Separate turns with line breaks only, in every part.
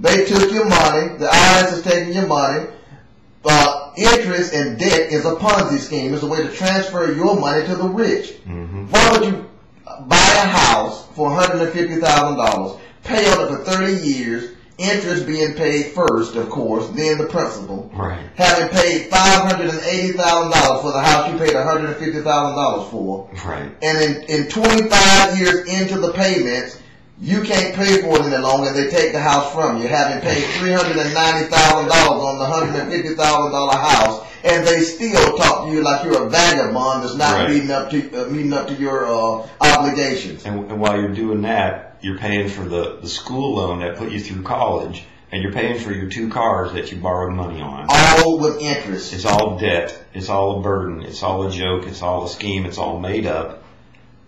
They took your money. The IRS is taking your money. Interest and debt is a Ponzi scheme. It's a way to transfer your money to the rich.
Mm-hmm.
Why would you buy a house for $150,000, pay on it for 30 years, interest being paid first, of course, then the principal.
Right.
Having paid $580,000 for the house you paid $150,000 for.
Right.
And in 25 years into the payments, you can't pay for it any longer, and they take the house from you, having paid $390,000 on the $150,000 house, and they still talk to you like you're a vagabond that's not meeting up to your obligations.
And while you're doing that, you're paying for the school loan that put you through college, and you're paying for your 2 cars that you borrowed money on.
All with interest.
It's all debt. It's all a burden. It's all a joke. It's all a scheme. It's all made up.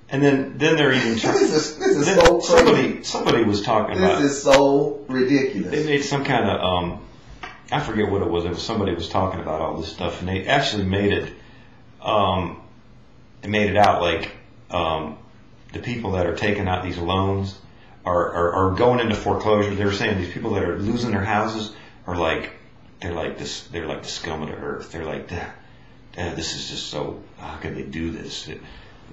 And then they're even
this is so crazy.
Somebody was talking about
this is so ridiculous.
They made some kind of I forget what it was. It was somebody was talking about all this stuff, and they actually made it out like the people that are taking out these loans are going into foreclosure. They were saying these people that are losing their houses are like they're like the scum of the earth. They're like, this is just so, how can they do this?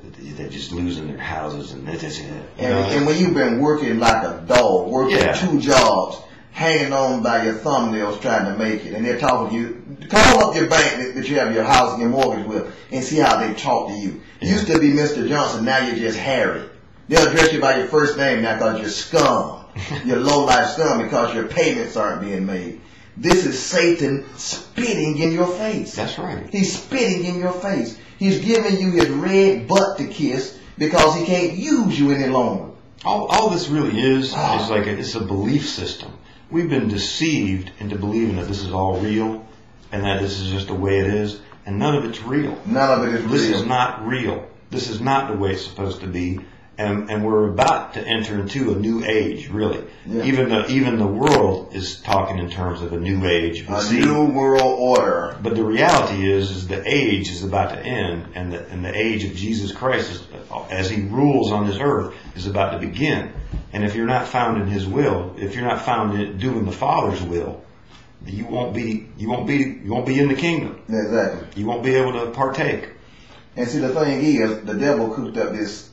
They're just losing their houses, and that's it.
And when you've been working like a dog, working 2 jobs, hanging on by your thumbnails trying to make it, and they're talking to you, call up your bank that you have your house and your mortgage with, and see how they talk to you. You used to be Mr. Johnson, now you're just Harry. They'll address you by your first name now because you're scum. You're low-life scum because your payments aren't being made. This is Satan spitting in your face.
That's right.
He's spitting in your face. He's giving you his red butt to kiss because he can't use you any longer.
All this really is like it's a belief system. We've been deceived into believing that this is all real and that this is just the way it is, and none of it's real.
None of it is real.
This is not real. This is not the way it's supposed to be. And we're about to enter into a new age, really. Yeah. Even the world is talking in terms of a new age.
New world order.
But the reality is the age is about to end, and the age of Jesus Christ, as He rules on this earth, is about to begin. And if you're not found in His will, if you're not found in doing the Father's will, you won't be in the kingdom.
Exactly.
You won't be able to partake.
And see, the thing is, the devil cooked up this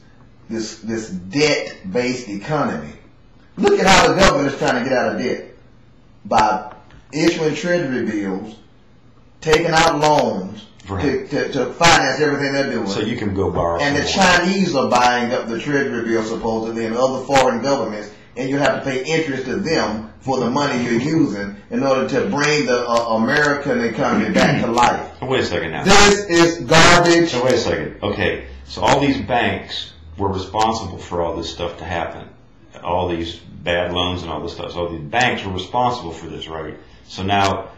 debt-based economy. Look at how the government is trying to get out of debt by issuing treasury bills, taking out loans to finance everything they're doing.
So you can go borrow.
And the Chinese are buying up the treasury bills supposedly, and other foreign governments, and you have to pay interest to them for the money you're using in order to bring the American economy back to life.
Wait a second now.
This is garbage.
So wait a second. Okay, so all these banks were responsible for all this stuff to happen. All these bad loans and all this stuff. So the banks were responsible for this, right? So now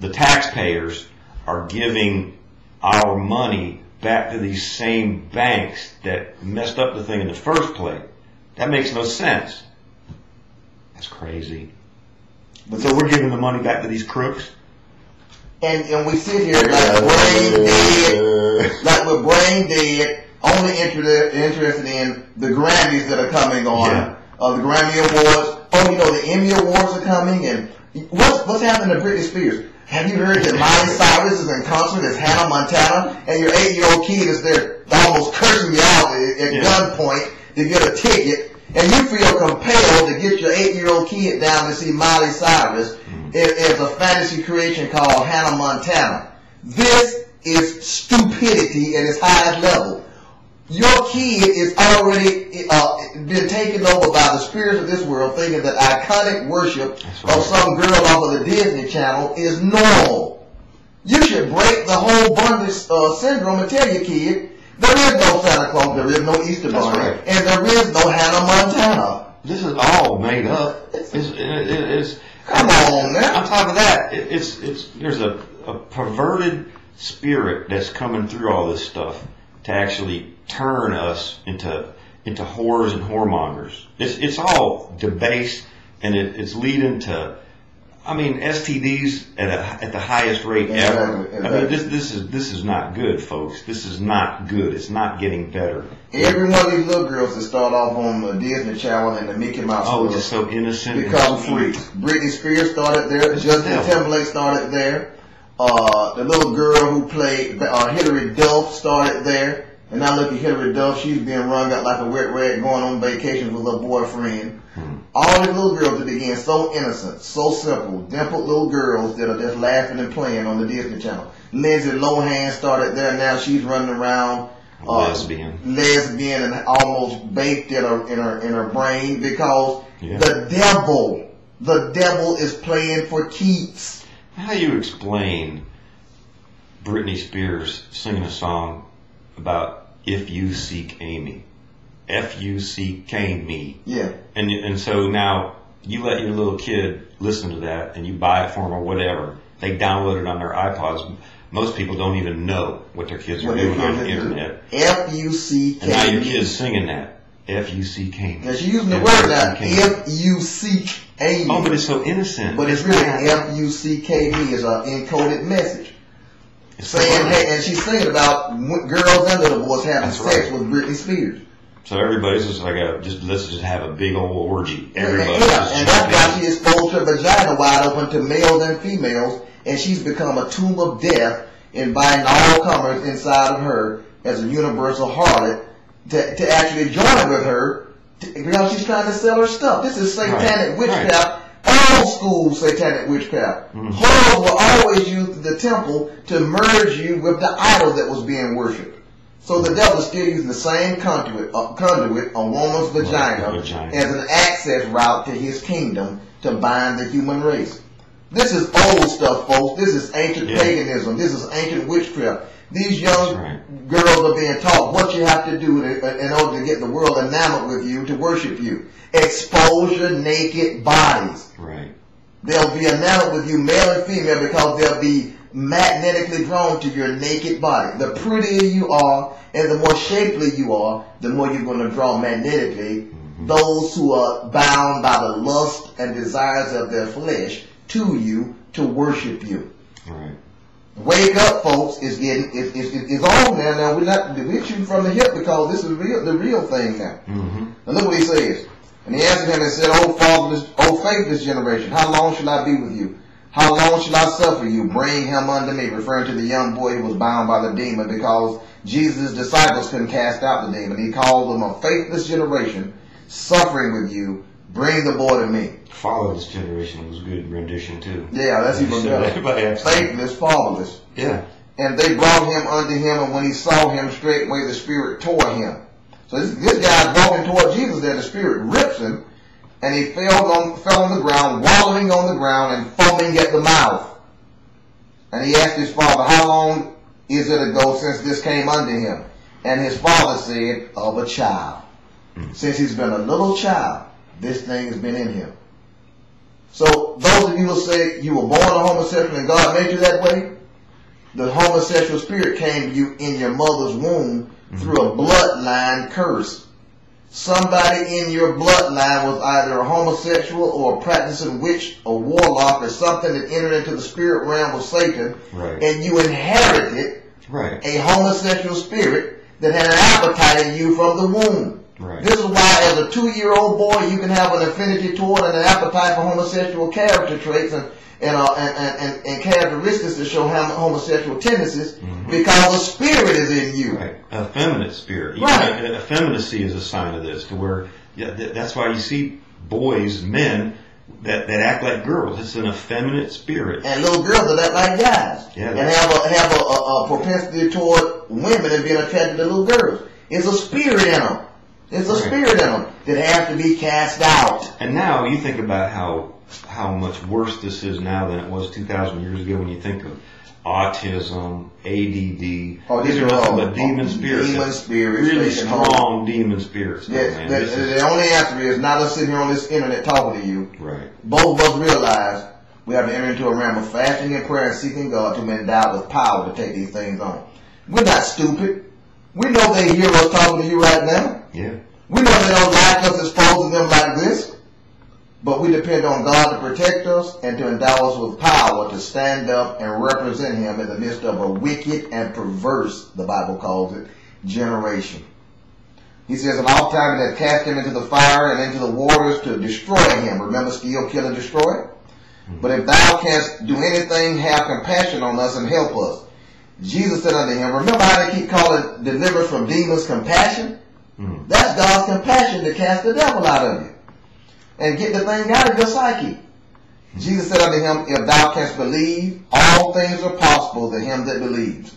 the taxpayers are giving our money back to these same banks that messed up the thing in the first place. That makes no sense. That's crazy. But so we're giving the money back to these crooks?
And we sit here like we're brain dead, only interested in the Grammys that are coming on, the Grammy Awards. Oh, the Emmy Awards are coming, and what's happening to Britney Spears? Have you heard that Miley Cyrus is in concert as Hannah Montana, and your 8-year-old kid is there almost cursing you out at gunpoint to get a ticket, and you feel compelled to get your 8-year-old kid down to see Miley Cyrus as a fantasy creation called Hannah Montana. This is stupidity at its highest level. Your kid is already been taken over by the spirits of this world, thinking that iconic worship of some girl off of the Disney Channel is normal. You should break the whole bondage syndrome and tell your kid there is no Santa Claus, there is no Easter Bunny, and there is no Hannah Montana.
This is all made up.
Come on now.
On top of that, there's a perverted spirit that's coming through all this stuff to actually turn us into whores and whoremongers. It's all debased, and it's leading to I mean, STDs at the highest rate ever. Exactly. I mean, this is not good, folks. This is not good. It's not getting better.
Every one of these little girls that start off on the Disney Channel and the Mickey Mouse
Club, just so innocent,
become freaks. Britney Spears started there. Justin Timberlake started there. The little girl who played Hilary Duff started there. And now look at Hilary Duff. She's being wrung out like a wet rag, going on vacation with her boyfriend. All these little girls that begin so innocent, so simple, dimpled little girls that are just laughing and playing on the Disney Channel. Lindsay Lohan started there. Now she's running around lesbian and almost baked in her brain because the devil is playing for keeps.
How do you explain Britney Spears singing a song about if you seek Amy? F-U-C-K me.
Yeah.
And so now you let your little kid listen to that and you buy it for them or whatever. They download it on their iPods. Most people don't even know what their kids are doing on the internet.
F-U-C-K me.
And now your kid's singing that. F-U-C-K me.
Now she's using the word now. F-U-C-K me.
Oh, but it's so innocent.
But it's really F-U-C-K me is an encoded message. Saying, hey, and she's singing about girls and little boys having sex with Britney Spears.
So everybody's just like let's just have a big old orgy. Everybody.
And that's why she exposed her vagina wide open to males and females, and she's become a tomb of death, inviting all comers inside of her as a universal harlot to actually join with her because she's trying to sell her stuff. This is satanic witchcraft. Old school satanic witchcraft. Whores will always use the temple to merge you with the idol that was being worshipped. So the devil is still using the same conduit, a woman's vagina, as an access route to his kingdom to bind the human race. This is old stuff, folks. This is ancient paganism. This is ancient witchcraft. These young girls are being taught what you have to do in order to get the world enamored with you, to worship you. Expose your naked bodies.
Right.
They'll be enamored with you, male and female, because they'll be magnetically drawn to your naked body. The prettier you are and the more shapely you are, the more you're going to draw magnetically those who are bound by the lust and desires of their flesh to you to worship you.
Right.
Wake up, folks! It's on now. Now we're shooting from the hip because this is the real thing now. Now look what he says. And he answered him and said, O faithless generation, how long shall I be with you? How long shall I suffer you? Bring him unto me, referring to the young boy who was bound by the demon because Jesus' disciples couldn't cast out the demon. He called them a faithless generation, suffering with you. Bring the boy to me.
Fatherless generation was a good rendition too.
Yeah, that's even better. Faithless, fatherless.
Yeah.
And they brought him unto him, and when he saw him, straightway the Spirit tore him. So this guy's walking toward Jesus, and the Spirit rips him, and he fell on the ground, wallowing on the ground and foaming at the mouth. And he asked his father, how long is it ago since this came unto him? And his father said, of a child. Since he's been a little child, this thing has been in him. So those of you who say you were born a homosexual and God made you that way, the homosexual spirit came to you in your mother's womb through a bloodline curse. Somebody in your bloodline was either a homosexual or a practicing witch or warlock or something that entered into the spirit realm of Satan, and you inherited a homosexual spirit that had an appetite in you from the womb. This is why as a 2-year-old boy you can have an affinity toward and an appetite for homosexual character traits and characteristics that show homosexual tendencies because the spirit is in you.
Right. A feminine spirit. Effeminacy is a sign of this, to where that's why you see boys, men, that act like girls. It's an effeminate spirit.
And little girls that act like guys.
Yeah,
and have a propensity toward women and being attracted to little girls. It's a spirit in them. It's a spirit in them that has to be cast out.
And now you think about how much worse this is now than it was 2,000 years ago when you think of autism, ADD. These are nothing but demon spirits.
Demon spirits.
Really strong demon spirits.
The only answer is not us sitting here on this internet talking to you.
Right.
Both of us realize we have to enter into a realm of fasting and prayer and seeking God to be endowed with power to take these things on. We're not stupid. We know they hear us talking to you right now.
Yeah.
We know they don't like us exposing them like this. But we depend on God to protect us and to endow us with power to stand up and represent him in the midst of a wicked and perverse, the Bible calls it, generation. He says, and oftentimes they have cast him into the fire and into the waters to destroy him. Remember, steal, kill, and destroy? But if thou canst do anything, have compassion on us and help us. Jesus said unto him, remember how they keep calling deliverance from demons compassion? That's God's compassion to cast the devil out of you and get the thing out of your psyche. Jesus said unto him, if thou canst believe, all things are possible to him that believes.